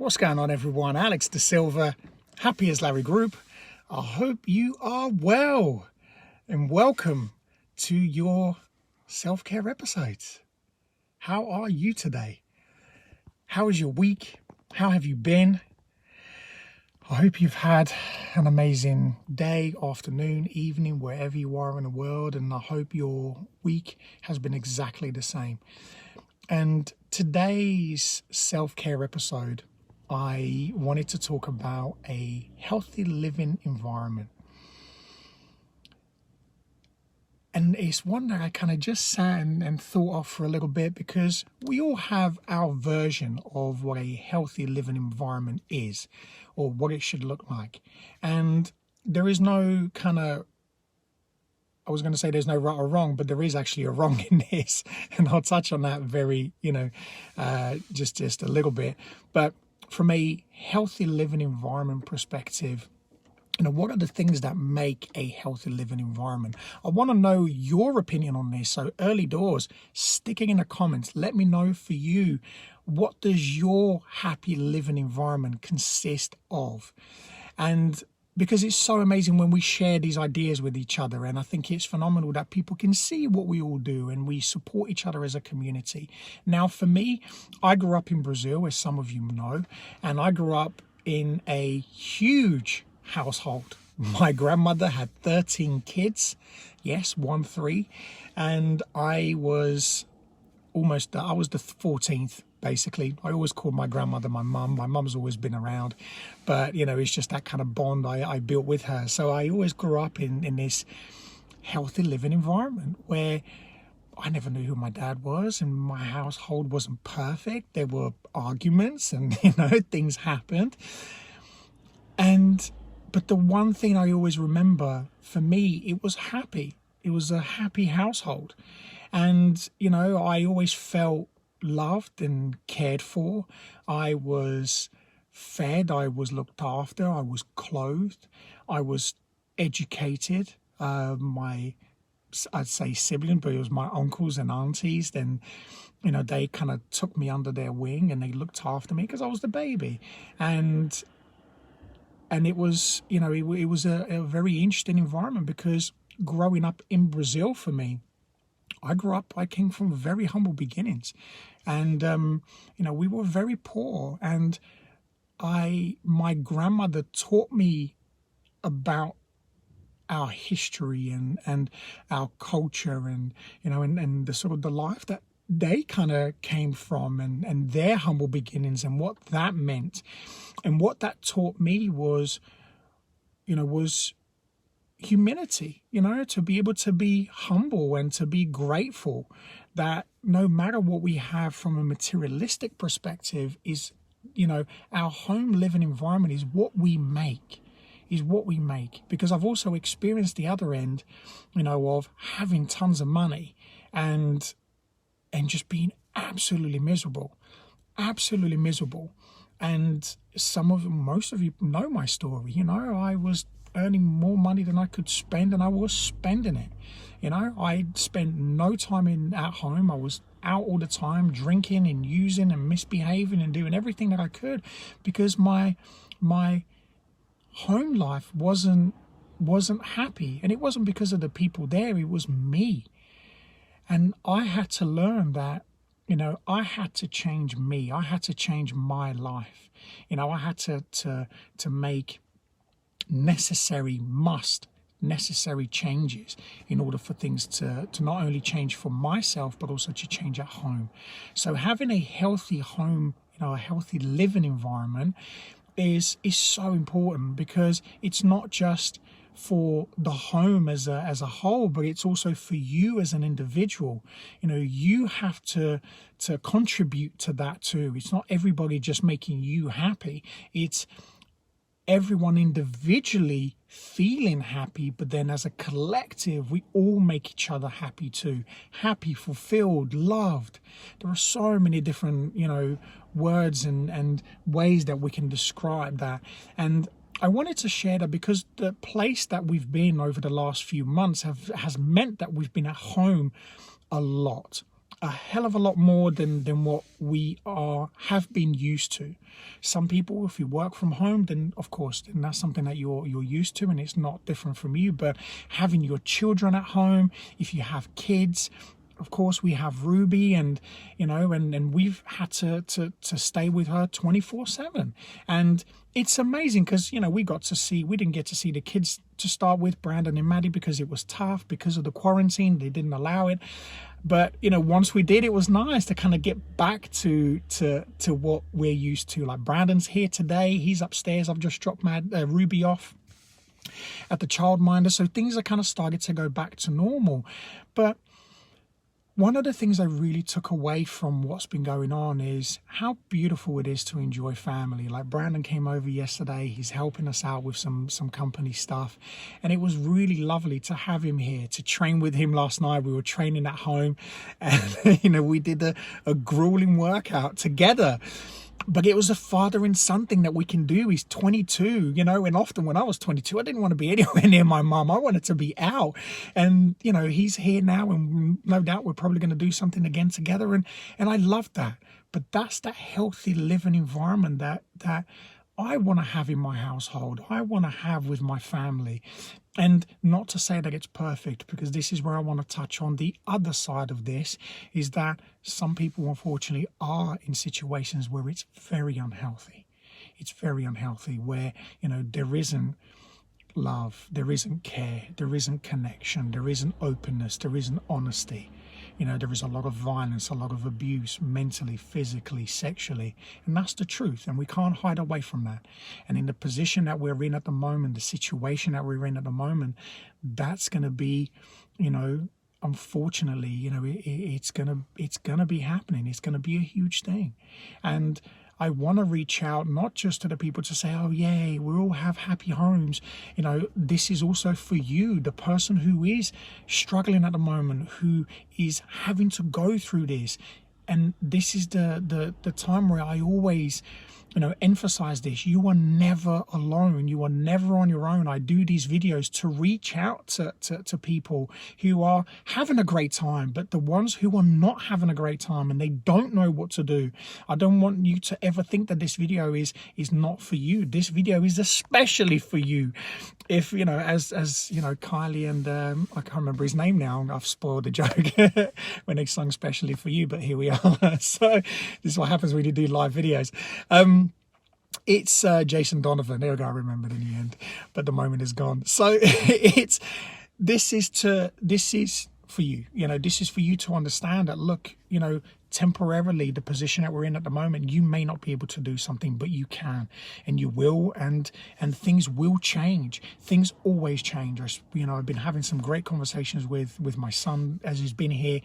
What's going on, everyone? Alex De Silva, Happy as Larry Group. I hope you are well and welcome to your self-care episodes. How are you today? How is your week? How have you been? I hope you've had an amazing day, afternoon, evening, wherever you are in the world, and I hope your week has been exactly the same. And today's self-care episode, I wanted to talk about a healthy living environment. And it's one that I kind of just sat and thought of for a little bit, because we all have our version of what a healthy living environment is, or what it should look like. And there is no kind of, I was going to say there's no right or wrong, but there is actually a wrong in this. And I'll touch on that very, just a little bit. But from a healthy living environment perspective, what are the things that make a healthy living environment? I want to know your opinion on this. So early doors, stick it in the comments. Let me know for you, what does your happy living environment consist of? And because it's so amazing when we share these ideas with each other, and I think it's phenomenal that people can see what we all do and we support each other as a community. Now, for me, I grew up in Brazil, as some of you know, and I grew up in a huge household. My grandmother had 13 kids, yes, 13, and I was the 14th. Basically, I always called my grandmother my mum. My mum's always been around, but it's just that kind of bond I built with her. So I always grew up in this healthy living environment where I never knew who my dad was, and my household wasn't perfect. There were arguments, and things happened. But the one thing I always remember, for me, it was happy. It was a happy household, and I always felt loved and cared for. I was fed, I was looked after, I was clothed, I was educated. I'd say siblings, but it was my uncles and aunties. Then, they kind of took me under their wing and they looked after me because I was the baby. And it was, it was a very interesting environment, because growing up in Brazil for me, I came from very humble beginnings, and we were very poor, and my grandmother taught me about our history and our culture, and and the sort of the life that they kind of came from, and their humble beginnings, and what that meant. And what that taught me was humility, to be able to be humble and to be grateful that no matter what we have from a materialistic perspective, is, our home living environment is what we make. Because I've also experienced the other end, of having tons of money and just being absolutely miserable. And most of you know my story. I was earning more money than I could spend, and I was spending it. I spent no time at home. I was out all the time, drinking and using and misbehaving and doing everything that I could, because my home life wasn't happy. And it wasn't because of the people there, it was me. And I had to learn that I had to change me. I had to change my life. I had to make necessary changes in order for things to not only change for myself, but also to change at home. So having a healthy home, a healthy living environment is so important, because it's not just for the home as a whole, but it's also for you as an individual. You have to contribute to that too. It's not everybody just making you happy. It's everyone individually feeling happy, but then as a collective, we all make each other happy too. Happy, fulfilled, loved. There are so many different, words and ways that we can describe that. And I wanted to share that because the place that we've been over the last few months has meant that we've been at home a lot. a hell of a lot more than what we have been used to. Some people, if you work from home, then of course, then that's something that you're used to, and it's not different from you. But having your children at home, if you have kids, of course, we have Ruby, and and we've had to stay with her 24/7, and it's amazing because we didn't get to see the kids to start with, Brandon and Maddie, because it was tough because of the quarantine. They didn't allow it, but once we did, it was nice to kind of get back to what we're used to. Like, Brandon's here today; he's upstairs. I've just dropped Ruby off at the childminder, so things are kind of starting to go back to normal, but one of the things I really took away from what's been going on is how beautiful it is to enjoy family. Like, Brandon came over yesterday. He's helping us out with some company stuff. And it was really lovely to have him here, to train with him last night. We were training at home, and, we did a grueling workout together. But it was a father and son thing that we can do. He's 22, and often when I was 22, I didn't want to be anywhere near my mum. I wanted to be out. And, he's here now, and no doubt we're probably going to do something again together. And I love that. But that's that healthy living environment that I want to have in my household. I want to have with my family. And not to say that it's perfect, because this is where I want to touch on the other side of this, is that some people, unfortunately, are in situations where it's very unhealthy. It's very unhealthy, where, there isn't love, there isn't care, there isn't connection, there isn't openness, there isn't honesty. There is a lot of violence, a lot of abuse, mentally, physically, sexually, and that's the truth, and we can't hide away from that. And in the position that we're in at the moment, the situation that we're in at the moment, that's going to be, unfortunately, it's gonna be happening. It's going to be a huge thing, and I want to reach out not just to the people to say, oh, yay, we all have happy homes. This is also for you, the person who is struggling at the moment, who is having to go through this. And this is the time where I always, emphasize this. You are never alone. You are never on your own. I do these videos to reach out to people who are having a great time, but the ones who are not having a great time and they don't know what to do. I don't want you to ever think that this video is not for you. This video is especially for you. If, as Kylie and I can't remember his name now. I've spoiled the joke when they sung specially for you, but here we are. So this is what happens when you do live videos. It's Jason Donovan. There we go. I remembered in the end, but the moment is gone. So this is for you. This is for you to understand that, look, temporarily, the position that we're in at the moment, you may not be able to do something, but you can, and you will, and things will change. Things always change. I've been having some great conversations with my son as he's been here,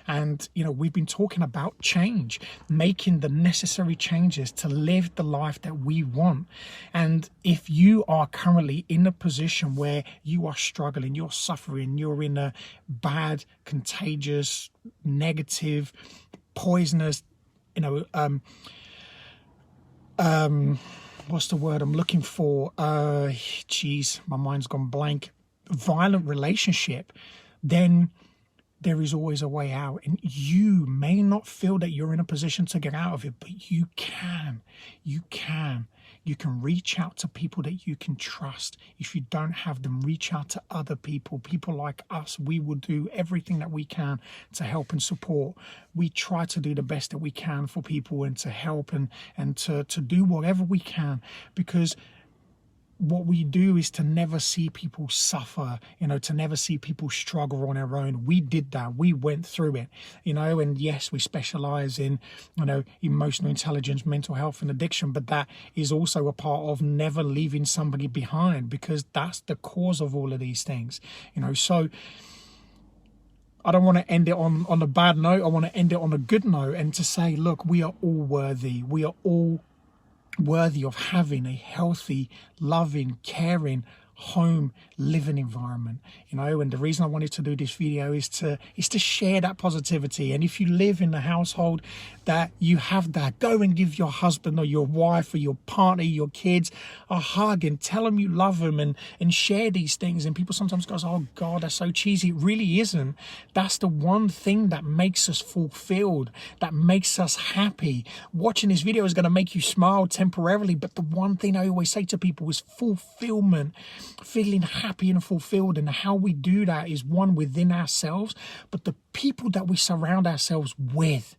and we've been talking about change, making the necessary changes to live the life that we want. And if you are currently in a position where you are struggling, you're suffering, you're in a bad, contagious, negative, poisonous, what's the word I'm looking for? My mind's gone blank. Violent relationship, then there is always a way out. And you may not feel that you're in a position to get out of it, but you can. You can reach out to people that you can trust. If you don't have them, reach out to other people like us. We will do everything that we can to help and support. We try to do the best that we can for people and to help and to do whatever we can, because what we do is to never see people suffer, to never see people struggle on their own. We did that. We went through it, and yes, we specialize in, emotional intelligence, mental health and addiction, but that is also a part of never leaving somebody behind, because that's the cause of all of these things, so I don't want to end it on a bad note. I want to end it on a good note and to say, look, we are all worthy. We are all worthy of having a healthy, loving, caring home living environment, you know. And the reason I wanted to do this video is to share that positivity. And if you live in a household that you have that, go and give your husband or your wife or your partner, your kids a hug and tell them you love them, and share these things. And people sometimes go, oh God, that's so cheesy. It really isn't. That's the one thing that makes us fulfilled, that makes us happy. Watching this video is going to make you smile temporarily, but the one thing I always say to people is fulfillment, feeling happy and fulfilled. And how we do that is one, within ourselves, but the people that we surround ourselves with,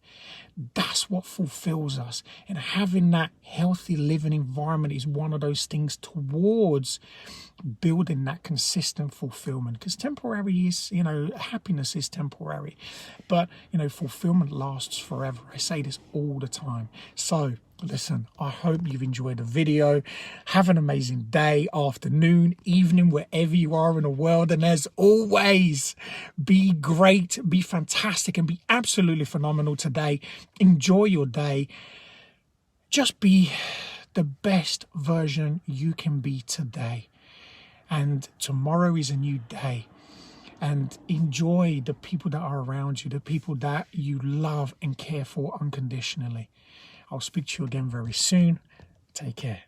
that's what fulfills us. And having that healthy living environment is one of those things towards building that consistent fulfillment. Because temporary is, you know, happiness is temporary, but, you know, fulfillment lasts forever. I say this all the time. So listen, I hope you've enjoyed the video. Have an amazing day, afternoon, evening, wherever you are in the world. And as always, be great, be fantastic, and be absolutely phenomenal today. Enjoy your day. Just be the best version you can be today. And tomorrow is a new day. And enjoy the people that are around you, the people that you love and care for unconditionally. I'll speak to you again very soon. Take care.